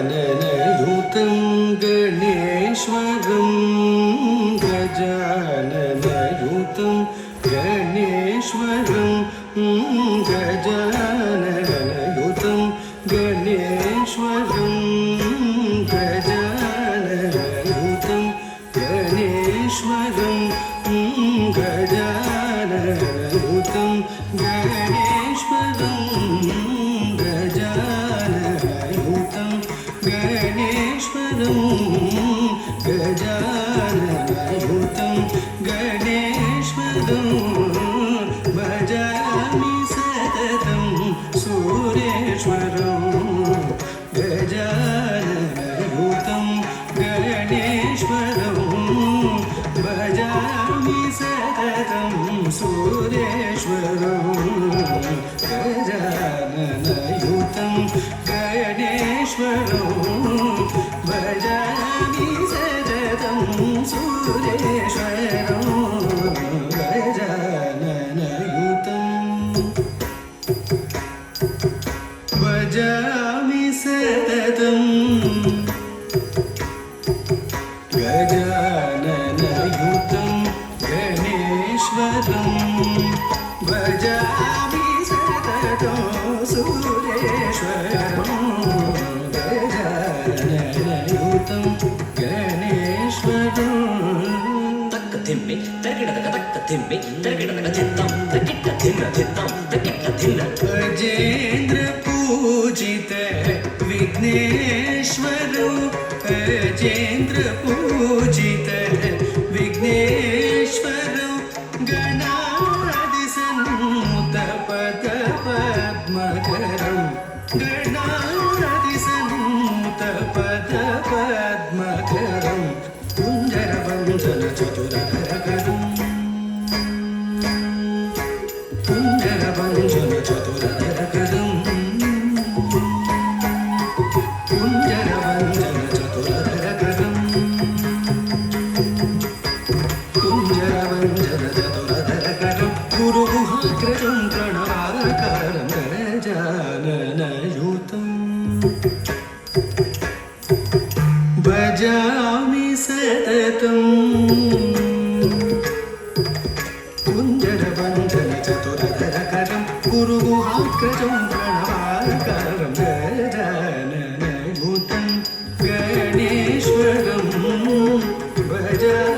गजाननयुतं गणेश्वरं गजाननयुतं गणेश्वरं गजाननयुतं गणेश्वरं गजाननयुतं गणेश्वरं गजाननयुतं गणेश्वरं गजाननयुतं गणेश्वरं गजाननयुतं गणेश्वरं भजामि सततं सुरेश्वरं गजाननयुतं गणेश्वरं भजामि सततं सुरेश्वरं गजाननयुतं गणेश्वरं भजामि सततं सुरेश्वरं गजाननयुतं भजामि सततं गजाननयुतं गणेश्वरं भजामि सततं सुरेश्वरं गजाननयुतं गणेश्वरं तक्क थिम्मि तर्किडदग तक्क थिम्मि तर्किडदग चित्तं तक्किट्ट थिन्न चित्तं तक्किट्ट थिन्न अजेन्द्र पूजित विघ्नेश्वर अजेन्द्र पूजित विघ्नेश्वर गणादिसन्मुत पद पद्मकरं गणादिसन्मुत पद पद्मकरं कुञ्जरवञ्जन चतुरधरकरं कुञ्जरवञ्जन चतुरधरकरं कुञ्जरवञ्जन चतुरधरकरं कुञ्जरवञ्जन चतुरधरकरं गुरुगुहाग्रजं प्रणवाकारं गजाननयुतं भजामि सततं कुञ्जरवञ्जन चतुरधरकरं गुरुगुहाग्रजं प्रणवाकारं गजाननयुतं गणेश्वरं भजामि